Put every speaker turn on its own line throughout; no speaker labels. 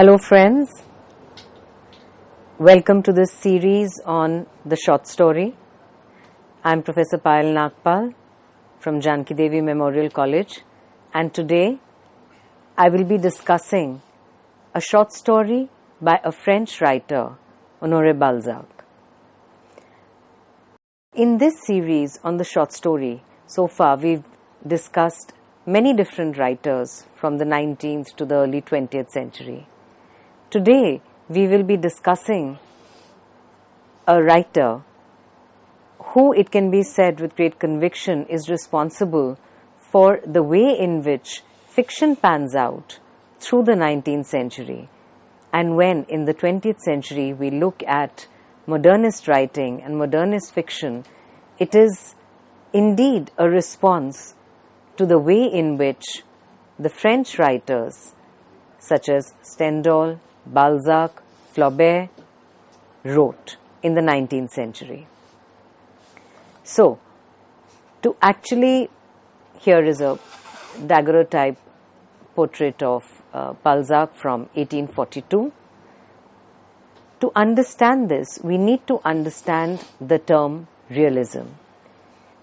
Hello friends, welcome to this series on the short story. I am Professor Payal Nagpal from Janki Devi Memorial College, and today I will be discussing a short story by a French writer, Honoré Balzac. In this series on the short story, so far we've discussed many different writers from the 19th to the early 20th century. Today, we will be discussing a writer who, it can be said with great conviction, is responsible for the way in which fiction pans out through the 19th century. And when in the 20th century we look at modernist writing and modernist fiction, it is indeed a response to the way in which the French writers such as Stendhal, Balzac, Flaubert wrote in the 19th century. So, to actually, here is a daguerreotype portrait of Balzac from 1842. To understand this, we need to understand the term realism.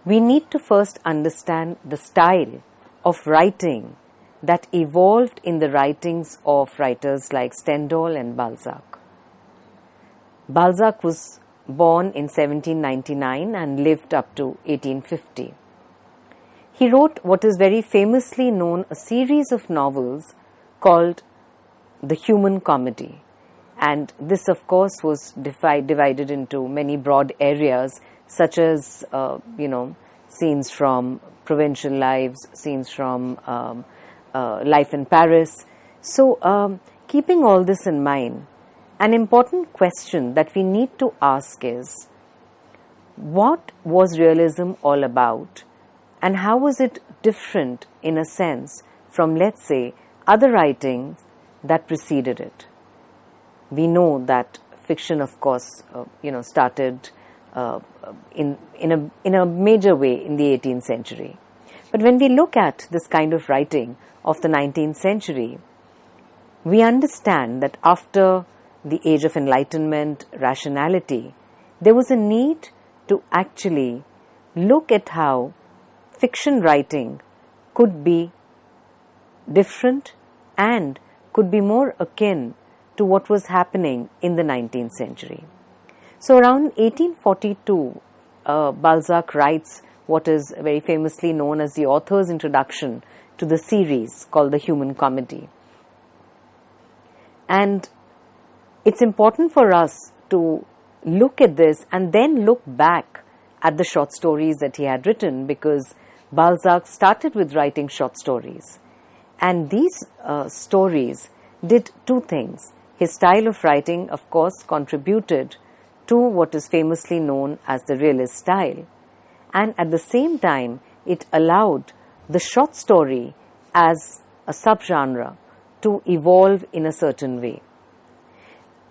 We need to first understand the style of writing that evolved in the writings of writers like Stendhal and Balzac. Balzac was born in 1799 and lived up to 1850. He wrote what is very famously known a series of novels called the Human Comedy, and this of course was divided into many broad areas such as scenes from provincial lives, scenes from life in Paris. So, keeping all this in mind, an important question that we need to ask is, what was realism all about, and how was it different in a sense from, let's say, other writings that preceded it? We know that fiction, of course, started in a major way in the 18th century. But when we look at this kind of writing of the 19th century, we understand that after the age of enlightenment, rationality, there was a need to actually look at how fiction writing could be different and could be more akin to what was happening in the 19th century. So around 1842, Balzac writes what is very famously known as the author's introduction to the series called the Human Comedy. And it's important for us to look at this and then look back at the short stories that he had written, because Balzac started with writing short stories. And these stories did two things. His style of writing, of course, contributed to what is famously known as the realist style. And at the same time, it allowed the short story as a subgenre to evolve in a certain way.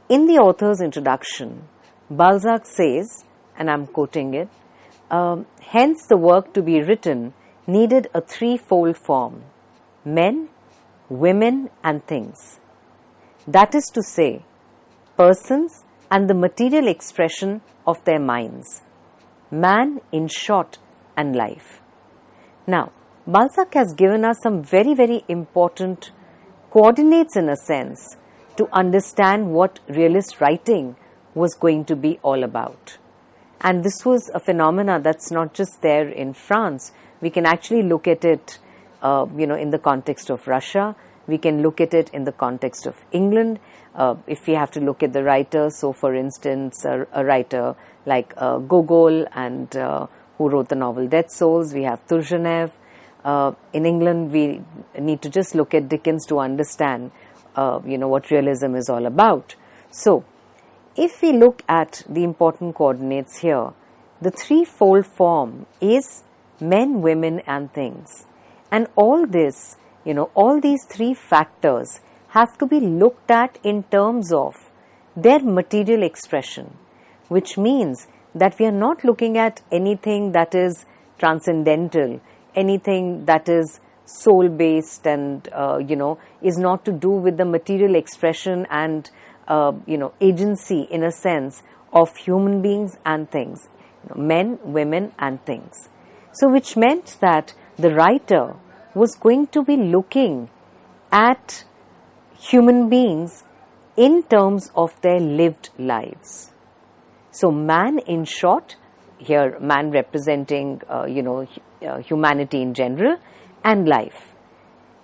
In the author's introduction, Balzac says, and I'm quoting it, hence the work to be written needed a threefold form: men, women and things. That is to say, persons and the material expression of their minds. Man, in short, and life. Now, Balzac has given us some very, very important coordinates in a sense to understand what realist writing was going to be all about. And this was a phenomena that's not just there in France. We can actually look at it, in the context of Russia. We can look at it in the context of England. If we have to look at the writers, so for instance, a writer like Gogol and who wrote the novel Dead Souls, we have Turgenev. In England, we need to just look at Dickens to understand, what realism is all about. So, if we look at the important coordinates here, the threefold form is men, women and things. And all this, all these three factors have to be looked at in terms of their material expression, which means that we are not looking at anything that is transcendental, anything that is soul-based and, is not to do with the material expression and, agency in a sense of human beings and things, men, women and things. So which meant that the writer was going to be looking at human beings in terms of their lived lives. So man, in short, here man representing, humanity in general and life,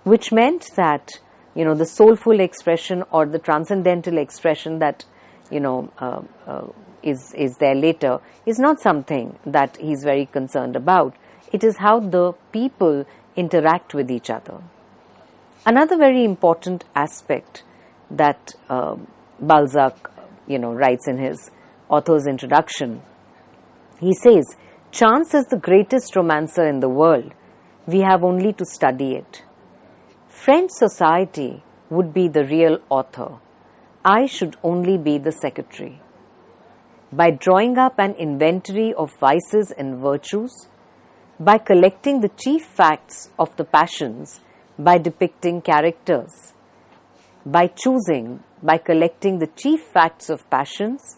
which meant that, the soulful expression or the transcendental expression that, is there later is not something that he's very concerned about. It is how the people interact with each other. Another very important aspect that Balzac, writes in his author's introduction, he says, "Chance is the greatest romancer in the world. We have only to study it. French society would be the real author. I should only be the secretary. By drawing up an inventory of vices and virtues, by collecting the chief facts of the passions, by depicting characters, by collecting the chief facts of passions,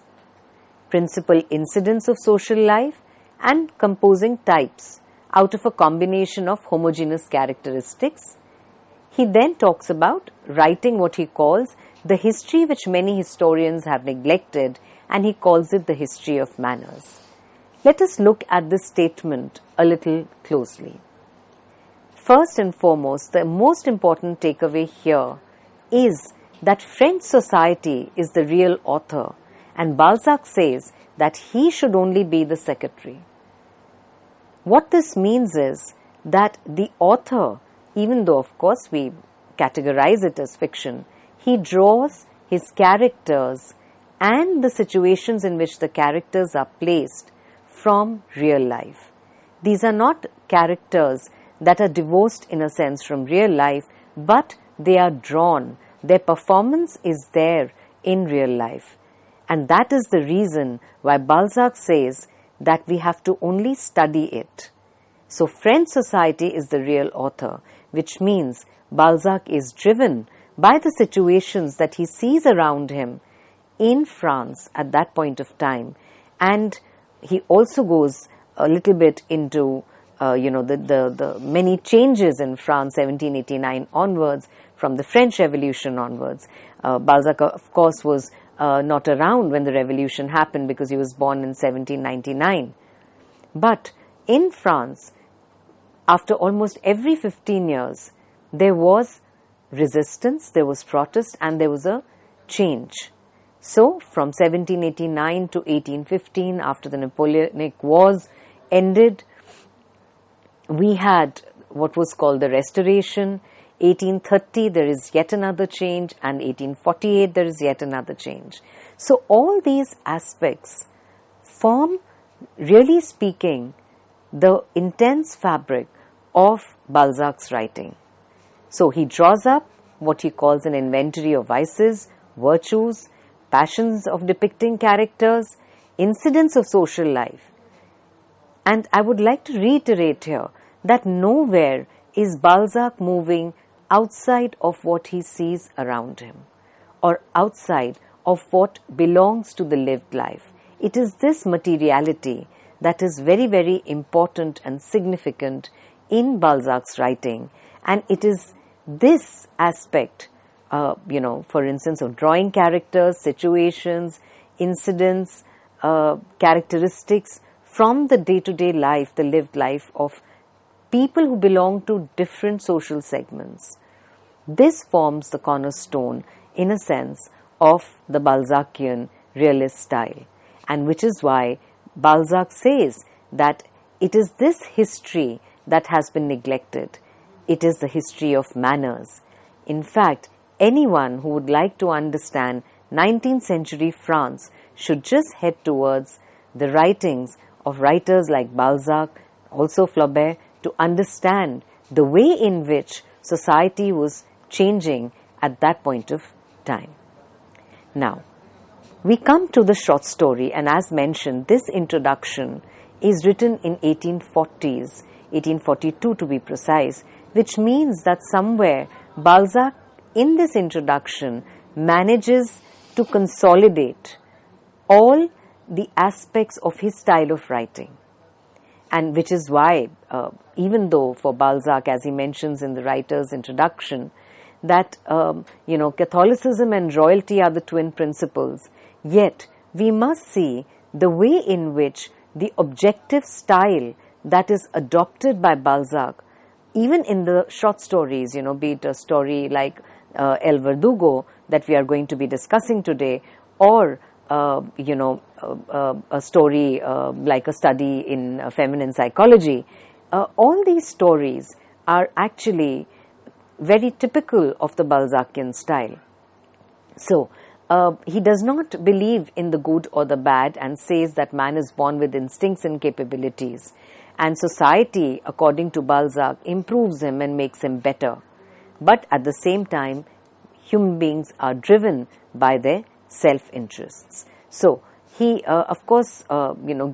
principal incidents of social life, and composing types out of a combination of homogeneous characteristics." He then talks about writing what he calls the history which many historians have neglected, and he calls it the history of manners. Let us look at this statement a little closely. First and foremost, the most important takeaway here is that French society is the real author, and Balzac says that he should only be the secretary. What this means is that the author, even though of course we categorize it as fiction, he draws his characters and the situations in which the characters are placed from real life. These are not characters that are divorced in a sense from real life, but they are drawn. Their performance is there in real life. And that is the reason why Balzac says that we have to only study it. So French society is the real author, which means Balzac is driven by the situations that he sees around him in France at that point of time. And he also goes a little bit into the many changes in France 1789 onwards, from the French Revolution onwards. Balzac of course was not around when the revolution happened because he was born in 1799. But in France, after almost every 15 years, there was resistance, there was protest, and there was a change. So from 1789 to 1815, after the Napoleonic Wars ended, we had what was called the Restoration. 1830, there is yet another change, and 1848, there is yet another change. So all these aspects form, really speaking, the intense fabric of Balzac's writing. So he draws up what he calls an inventory of vices, virtues, passions of depicting characters, incidents of social life. And I would like to reiterate here that nowhere is Balzac moving outside of what he sees around him or outside of what belongs to the lived life. It is this materiality that is very, very important and significant in Balzac's writing, and it is this aspect, for instance, of drawing characters, situations, incidents, characteristics from the day-to-day life, the lived life of people who belong to different social segments. This forms the cornerstone, in a sense, of the Balzacian realist style, and which is why Balzac says that it is this history that has been neglected. It is the history of manners. In fact, anyone who would like to understand 19th century France should just head towards the writings of writers like Balzac, also Flaubert, to understand the way in which society was changing at that point of time. Now, we come to the short story, and as mentioned, this introduction is written in 1840s, 1842 to be precise, which means that somewhere Balzac in this introduction manages to consolidate all the aspects of his style of writing. And which is why, even though for Balzac, as he mentions in the writer's introduction, that, Catholicism and royalty are the twin principles, yet we must see the way in which the objective style that is adopted by Balzac, even in the short stories, be it a story like El Verdugo that we are going to be discussing today, or a story like a study in feminine psychology, all these stories are actually very typical of the Balzacian style. So, he does not believe in the good or the bad and says that man is born with instincts and capabilities, and society, according to Balzac, improves him and makes him better. But at the same time, human beings are driven by their self-interests. So, he, of course,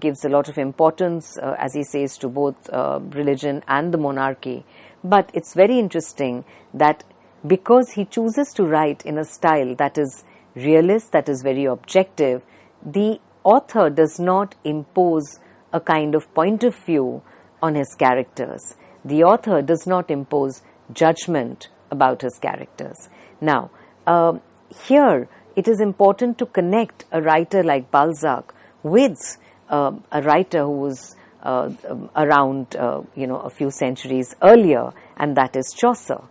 gives a lot of importance, as he says, to both religion and the monarchy. But it's very interesting that because he chooses to write in a style that is realist, that is very objective, the author does not impose a kind of point of view on his characters. The author does not impose judgment about his characters. Now, here it is important to connect a writer like Balzac with a writer who was around, a few centuries earlier, and that is Chaucer.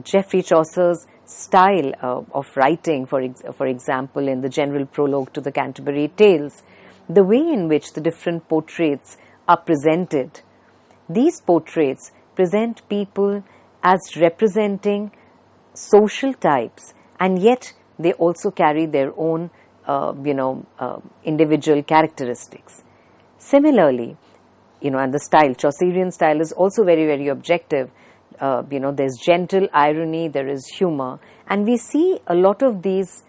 Geoffrey Chaucer's style of writing, for example, in the general prologue to the Canterbury Tales, the way in which the different portraits are presented. These portraits present people as representing social types, and yet they also carry their own, individual characteristics. Similarly, and the style, Chaucerian style is also very, very objective. There's gentle irony, there is humor, and we see a lot of these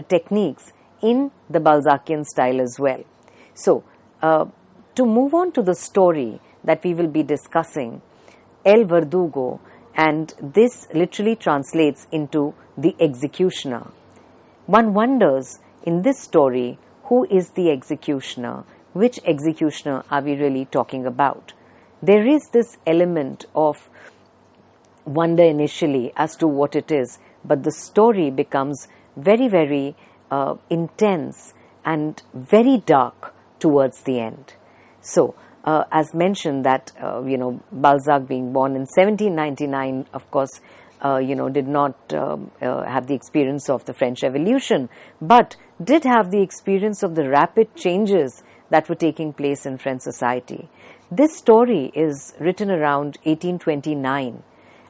techniques in the Balzacian style as well. So, to move on to the story that we will be discussing, El Verdugo, and this literally translates into the executioner. One wonders in this story, who is the executioner? Which executioner are we really talking about? There is this element of wonder initially as to what it is, but the story becomes very, very intense and very dark towards the end. So, as mentioned that, Balzac being born in 1799, of course, did not have the experience of the French Revolution, but did have the experience of the rapid changes that were taking place in French society. This story is written around 1829,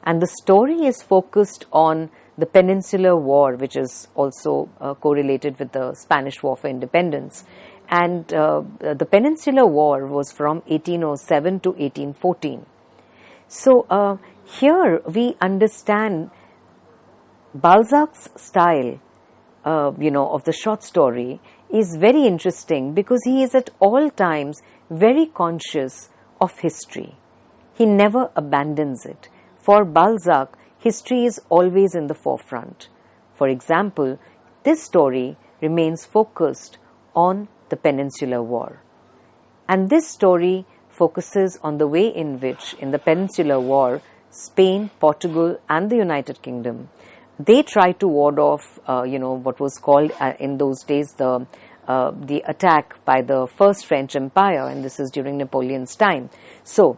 and the story is focused on the Peninsular War, which is also correlated with the Spanish War for Independence. And the Peninsular War was from 1807 to 1814. So here we understand Balzac's style, of the short story is very interesting because he is at all times very conscious of history. He never abandons it. For Balzac, history is always in the forefront. For example, this story remains focused on the Peninsular War. And this story focuses on the way in which, in the Peninsular War, Spain, Portugal, and the United Kingdom, they tried to ward off, what was called in those days the attack by the First French Empire, and this is during Napoleon's time. So,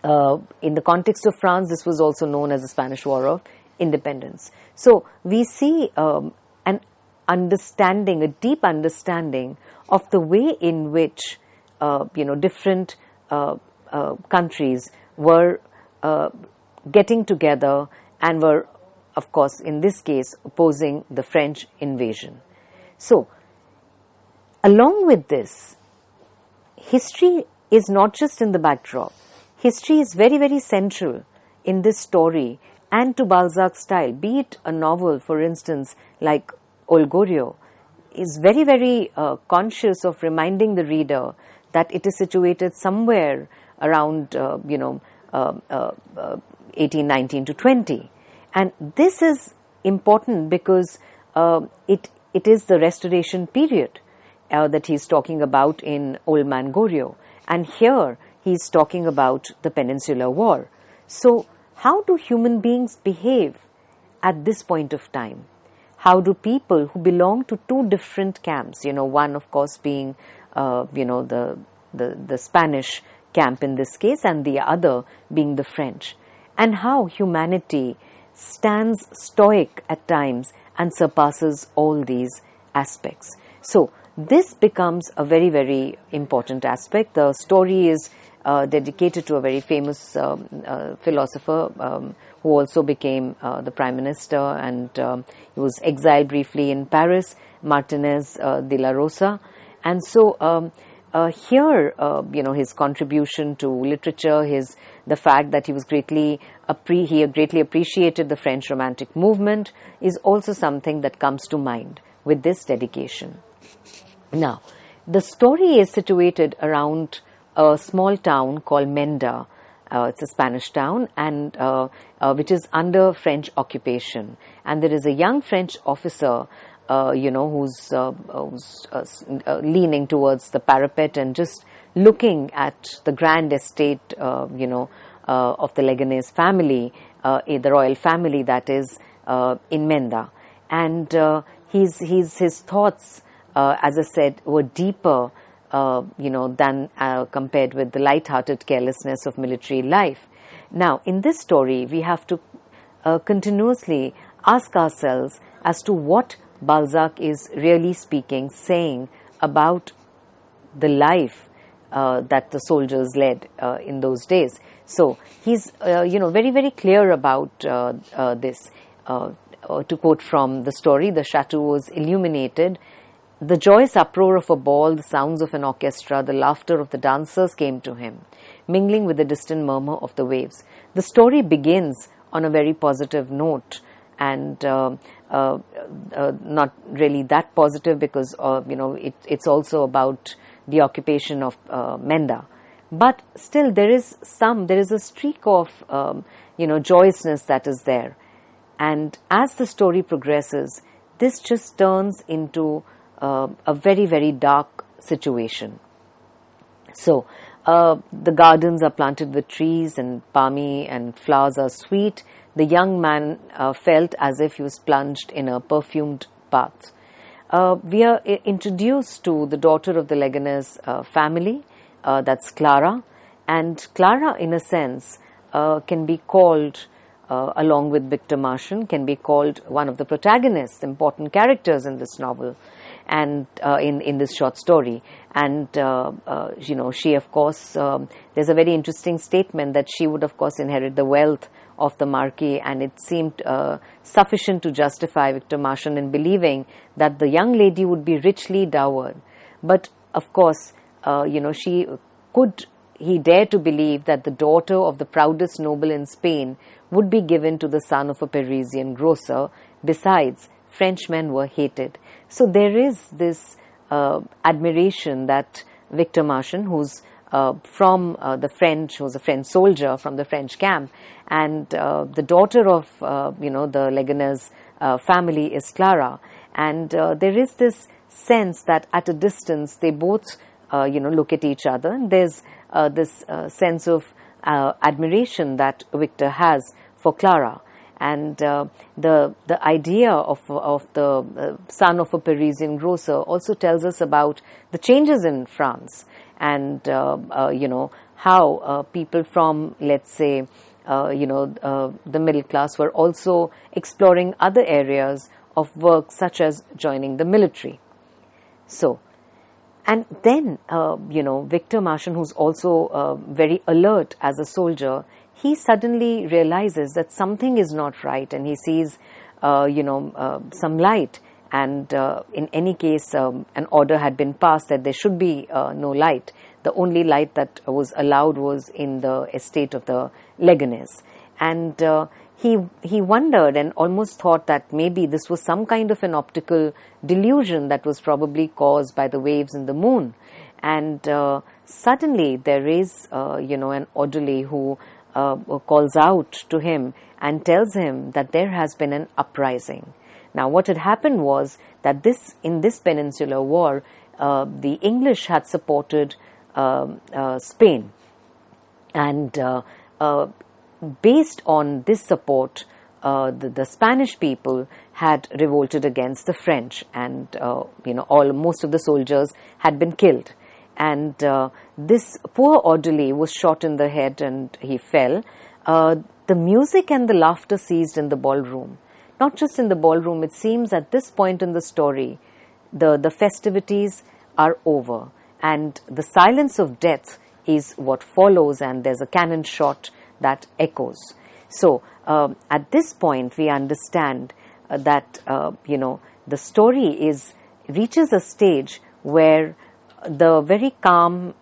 in the context of France, this was also known as the Spanish War of Independence. So, we see an understanding, a deep understanding of the way in which, different countries were getting together and were, of course, in this case, opposing the French invasion. So, along with this, history is not just in the backdrop. History is very, very central in this story and to Balzac's style. Be it a novel, for instance, like Olgorio, is very, very conscious of reminding the reader that it is situated somewhere around, 1819 to 20. And this is important because it is the Restoration period that he's talking about in Old Man Goryeo. And here he's talking about the Peninsular War. So how do human beings behave at this point of time? How do people who belong to two different camps, one of course being, the Spanish camp in this case, and the other being the French, and how humanity stands stoic at times and surpasses all these aspects. So this becomes a very, very important aspect. The story is dedicated to a very famous philosopher who also became the Prime Minister, and he was exiled briefly in Paris, Martinez de la Rosa. And so here, his contribution to literature, the fact that he was greatly appreciated the French Romantic movement, is also something that comes to mind with this dedication. Now, the story is situated around a small town called Menda. It's a Spanish town, and which is under French occupation. And there is a young French officer, who's leaning towards the parapet and just looking at the grand estate, of the Leganés family, the royal family that is in Menda. And his thoughts, as I said, were deeper, than compared with the light-hearted carelessness of military life. Now, in this story, we have to continuously ask ourselves as to what Balzac is really saying about the life that the soldiers led in those days. So he's, very, very clear about this. To quote from the story, the chateau was illuminated. The joyous uproar of a ball, the sounds of an orchestra, the laughter of the dancers came to him, mingling with the distant murmur of the waves. The story begins on a very positive note, and not really that positive because, it's also about the occupation of Menda. But still there is a streak of, joyousness that is there. And as the story progresses, this just turns into a very, very dark situation. So the gardens are planted with trees and palmy, and flowers are sweet. The young man felt as if he was plunged in a perfumed bath. We are introduced to the daughter of the Leganés family, that's Clara. And Clara, in a sense, can be called, along with Victor Marchand, can be called one of the protagonists, important characters in this novel, and in this short story. And she, of course, there's a very interesting statement that she would, of course, inherit the wealth of the Marquis, and it seemed sufficient to justify Victor Marchand in believing that the young lady would be richly dowered. But of course, he dared to believe that the daughter of the proudest noble in Spain would be given to the son of a Parisian grocer. Besides, Frenchmen were hated. So there is this admiration that Victor Marchand, who's from the French, who's a French soldier from the French camp, and the daughter of the Leganés family is Clara, and there is this sense that at a distance they both look at each other, and there's this sense of admiration that Victor has for Clara. And the idea of the son of a Parisian grocer also tells us about the changes in France, and how people from, let's say, the middle class were also exploring other areas of work, such as joining the military. So, and then Victor Marchand, who's also very alert as a soldier, he suddenly realizes that something is not right, and he sees, some light. And in any case, an order had been passed that there should be no light. The only light that was allowed was in the estate of the Leganés. And he wondered and almost thought that maybe this was some kind of an optical delusion that was probably caused by the waves in the moon. And suddenly there is, an orderly who calls out to him and tells him that there has been an uprising. Now, what had happened was that in this Peninsular War, the English had supported Spain, and based on this support, the Spanish people had revolted against the French, and most of the soldiers had been killed. And this poor orderly was shot in the head and he fell. The music and the laughter ceased in the ballroom. Not just in the ballroom, it seems at this point in the story, the festivities are over, and the silence of death is what follows, and there's a cannon shot that echoes. So at this point, we understand that the story reaches a stage where the very calm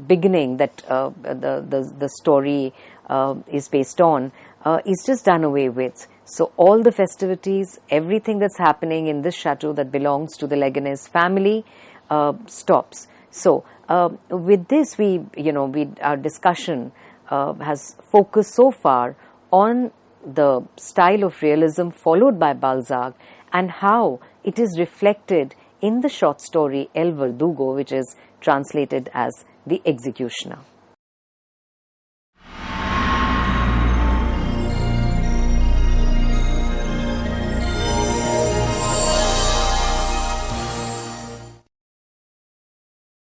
beginning that the story is based on is just done away with. So all the festivities, everything that's happening in this chateau that belongs to the Leganés family stops. So with this, our discussion has focused so far on the style of realism followed by Balzac and how it is reflected in the short story El Verdugo, which is translated as The Executioner.